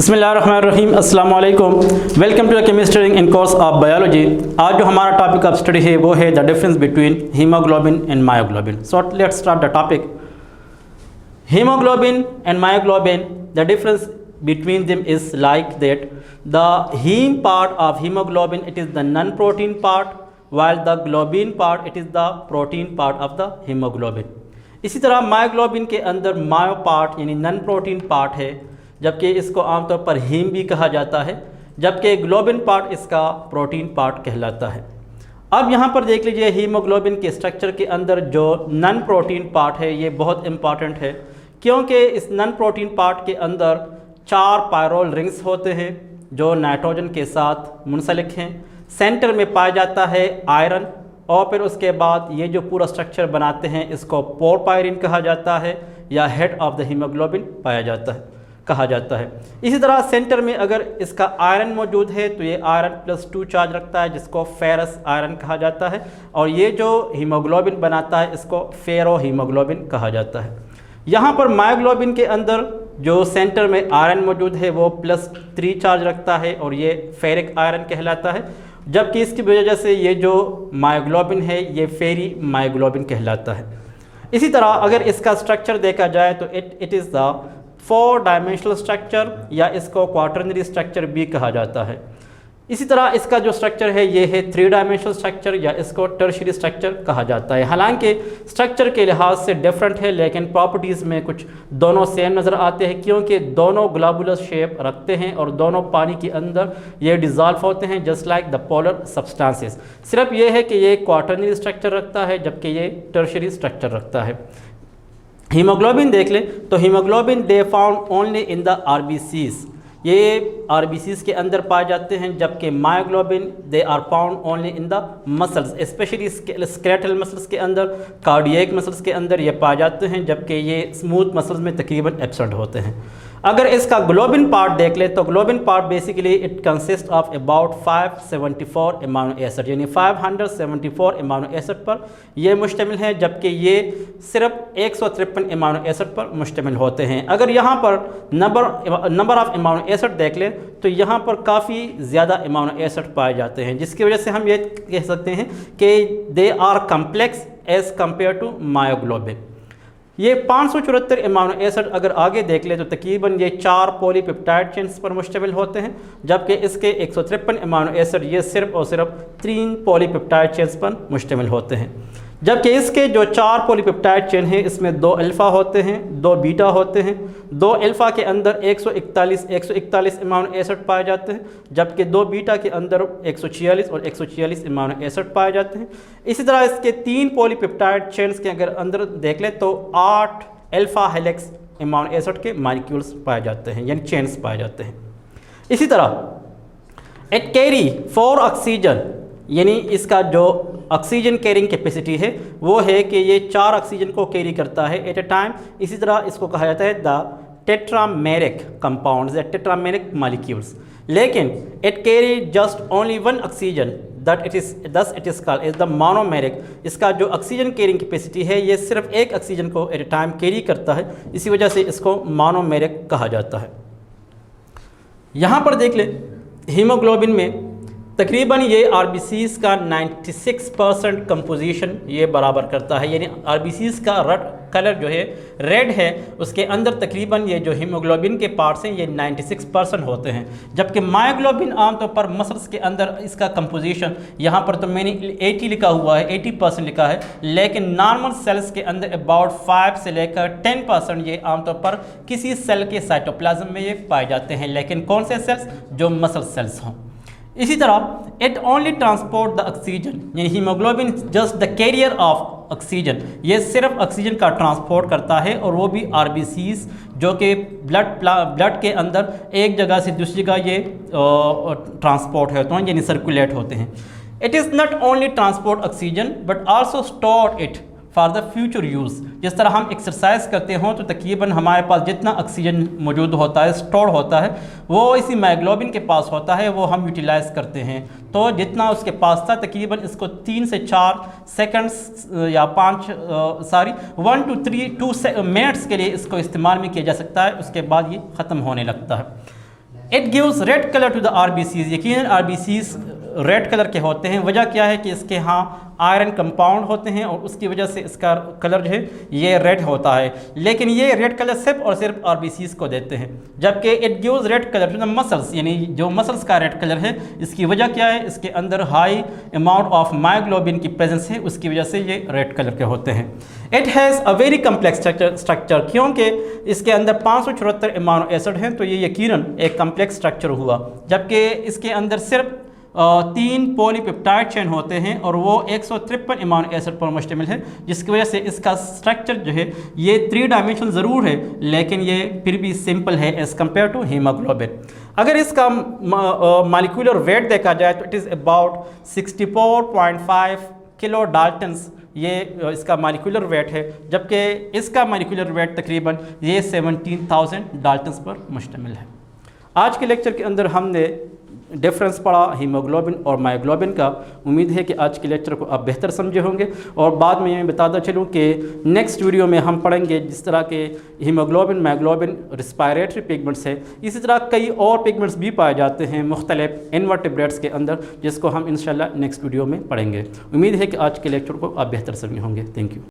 बिस्मिल्लाहिर्रहमानिर्रहीम अस्सलाम वालेकुम। Welcome to the chemistryring in course of biology. आज जो हमारा टॉपिक ऑफ स्टडी है वो है the difference between hemoglobin and myoglobin. So let's start the topic. Hemoglobin and myoglobin, the difference between them is like that the heme part of hemoglobin, it is the non-protein part, while the globin part, it is the protein part of the hemoglobin. इसी तरह myoglobin के अंदर मायो part यानी non protein part है, जबकि इसको आमतौर पर हीम भी कहा जाता है, जबकि ग्लोबिन पार्ट इसका प्रोटीन पार्ट कहलाता है। अब यहाँ पर देख लीजिए हीमोग्लोबिन के स्ट्रक्चर के अंदर जो नॉन प्रोटीन पार्ट है ये बहुत इंपॉर्टेंट है, क्योंकि इस नॉन प्रोटीन पार्ट के अंदर 4 पायरोल रिंग्स होते हैं जो नाइट्रोजन के साथ मुंसलिक हैं। सेंटर में पाया जाता है आयरन, और फिर उसके बाद ये जो पूरा स्ट्रक्चर बनाते हैं इसको पोरपायरिन कहा जाता है या हेड ऑफ द हीमोग्लोबिन कहा जाता है। इसी तरह सेंटर में अगर इसका आयरन मौजूद है तो ये आयरन +2 चार्ज रखता है जिसको फेरस आयरन कहा जाता है, और ये जो हीमोग्लोबिन बनाता है इसको फेरो हीमोग्लोबिन कहा जाता है। यहाँ पर मायोग्लोबिन के अंदर जो सेंटर में आयरन मौजूद है वो +3 चार्ज रखता है और ये फेरिक आयरन कहलाता है, जबकि इसकी वजह से ये जो मायोग्लोबिन है ये फेरी मायोग्लोबिन कहलाता है। इसी तरह अगर इसका स्ट्रक्चर देखा जाए तो it is the 4 dimensional structure या इसको क्वाटरनरी स्ट्रक्चर भी कहा जाता है। इसी तरह इसका जो स्ट्रक्चर है ये है 3 डायमेंशनल स्ट्रक्चर या इसको टर्शियरी स्ट्रक्चर कहा जाता है। हालांकि स्ट्रक्चर के लिहाज से डिफरेंट है, लेकिन प्रॉपर्टीज़ में कुछ दोनों सेम नज़र आते हैं, क्योंकि दोनों ग्लोबुलर शेप रखते हैं और दोनों पानी के अंदर ये डिज़ोल्व होते हैं just like the polar substances. सिर्फ ये है कि ये क्वाटरनरी स्ट्रक्चर रखता है जबकि ये टर्शियरी स्ट्रक्चर रखता है। हीमोग्लोबिन देख लें तो hemoglobin they found only in the RBCs, ये आरबीसीज के अंदर पाए जाते हैं, जबकि myoglobin they are found only in the muscles, specially skeletal muscles के अंदर, कार्डियक मसल्स के अंदर ये पाए जाते हैं, जबकि ये स्मूथ मसल्स में तकरीबन एब्सेंट होते हैं। अगर इसका ग्लोबिन पार्ट देख ले तो globin part basically it consist of about 574 amino acid, यानी 574 अमाइनो एसिड पर यह मुश्तमिल है, जबकि ये सिर्फ 153 अमाइनो एसिड पर मुश्तमिल होते हैं। अगर यहाँ पर नंबर ऑफ अमाइनो एसिड देख ले तो यहाँ पर काफ़ी ज़्यादा अमाइनो एसिड पाए जाते हैं, जिसकी वजह से हम ये कह सकते हैं कि they are complex as compare to myoglobin. ये 574 अमाइनो एसिड अगर आगे देख ले तो तकरीबन ये 4 पॉलीपेप्टाइड चेन्स पर मुश्तमिल होते हैं, जबकि इसके 153 अमाइनो एसिड ये सिर्फ और सिर्फ 3 पॉलीपेप्टाइड चेन्स पर मुश्तमिल होते हैं। जबकि इसके जो 4 पॉलीपेप्टाइड चेन हैं इसमें 2 अल्फ़ा होते हैं, 2 बीटा होते हैं। 2 अल्फ़ा के अंदर 141 अमाइनो एसिड पाए जाते हैं, जबकि 2 बीटा के अंदर 146 और 146 अमाइनो एसिड पाए जाते हैं। इसी तरह इसके 3 पॉलीपेप्टाइड चेन्स के अगर अंदर देख ले तो 8 अल्फ़ा हेलिक्स अमाइनो एसिड के मॉलिक्यूल्स पाए जाते हैं, यानी चेन्स पाए जाते हैं। इसी तरह इट कैरी 4 ऑक्सीजन, यानी इसका जो ऑक्सीजन कैरिंग कैपेसिटी है वो है कि ये 4 ऑक्सीजन को कैरी करता है एट ए टाइम। इसी तरह इसको कहा जाता है द टेट्रामेरिक कंपाउंड्स या टेट्रामेरिक मॉलिक्यूल्स, लेकिन it carry just only 1 oxygen thus it is called is the monomeric. इसका जो ऑक्सीजन कैरिंग कैपेसिटी है ये सिर्फ 1 ऑक्सीजन को एट ए टाइम कैरी करता है, इसी वजह से इसको मोनोमेरिक कहा जाता है। यहाँ पर देख ले हीमोग्लोबिन में तकरीबन ये आरबीसीज का 96% कंपोजिशन ये बराबर करता है, यानी आरबीसीज का कलर जो है रेड है, उसके अंदर तकरीबन ये जो हीमोग्लोबिन के पार्ट्स हैं ये 96% होते हैं। जबकि मायोग्लोबिन आमतौर पर मसल्स के अंदर इसका कंपोजिशन यहाँ पर तो मैंने 80 लिखा हुआ है, 80% लिखा है, लेकिन नॉर्मल सेल्स के अंदर अबाउट 5 से लेकर 10% ये आमतौर पर किसी सेल के साइटोप्लाज्म में ये पाए जाते हैं, लेकिन कौन से सेल्स? जो मसल सेल्स हों। इसी तरह it only transport the oxygen, यानी haemoglobin just the carrier of oxygen, ये सिर्फ ऑक्सीजन का ट्रांसपोर्ट करता है, और वो भी आरबीसीज जो कि ब्लड के अंदर एक जगह से दूसरी जगह ये ट्रांसपोर्ट होते हैं, यानी सर्कुलेट होते हैं। It is not only transport oxygen but also store it for the future use. जिस तरह हम एक्सरसाइज करते हों तो तकरीबन हमारे पास जितना ऑक्सीजन मौजूद होता है, स्टोर होता है, वो इसी मायोग्लोबिन के पास होता है, वो हम यूटिलाइज़ करते हैं। तो जितना उसके पास था तकरीबन इसको 3 से 4 सेकंड्स या 1 to 2 मिनट्स के लिए इसको इस्तेमाल में किया जा सकता है, उसके बाद ये ख़त्म होने लगता है। It gives red colour to the RBCs। यकीनन RBCs रेड कलर के होते हैं। वजह क्या है कि इसके यहाँ आयरन कंपाउंड होते हैं और उसकी वजह से इसका कलर जो है ये रेड होता है। लेकिन ये रेड कलर सिर्फ और सिर्फ RBCs को देते हैं, जबकि it gives red colour to the muscles, यानी जो मसल्स का रेड कलर है। इसकी वजह क्या है? इसके अंदर हाई अमाउंट ऑफ मायोग्लोबिन की प्रेजेंस है, उसकी वजह से ये रेड कलर के होते हैं। It has a very complex structure, क्योंकि इसके अंदर 574 अमाइनो एसिड हैं, तो ये यकीनन एक कम्प्लेक्स स्ट्रक्चर हुआ। जबकि इसके अंदर सिर्फ 3 पॉलीपेप्टाइड चेन होते हैं और वो 153 अमाइनो एसिड पर मुश्तमिल है, जिसकी वजह से इसका स्ट्रक्चर जो है ये 3 डायमेंशनल ज़रूर है, लेकिन ये फिर भी सिंपल है एज़ कम्पेयर टू हीमोग्लोबिन। अगर इसका मॉलिक्यूलर वेट देखा जाए तो it is about 64.5 kilo Dalton's, ये इसका मॉलिक्यूलर वेट है, जबकि इसका मॉलिक्यूलर वेट तकरीबन ये 17,000 डाल्टन्स पर मुश्तमिल है। आज के लेक्चर के अंदर हमने डिफरेंस पढ़ा हीमोग्लोबिन और मायोग्लोबिन का। उम्मीद है कि आज के लेक्चर को आप बेहतर समझे होंगे। और बाद में मैं बताता चलूँ कि नेक्स्ट वीडियो में हम पढ़ेंगे जिस तरह के हीमोग्लोबिन मायोग्लोबिन रिस्पायरेटरी पिगमेंट्स है, इसी तरह कई और पिगमेंट्स भी पाए जाते हैं मुख्तलिफ इनवर्टिब्रेट्स के अंदर, जिसको हम इंशाल्लाह नेक्स्ट वीडियो में पढ़ेंगे। उम्मीद है कि आज के लेक्चर को आप बेहतर समझे होंगे। Thank you.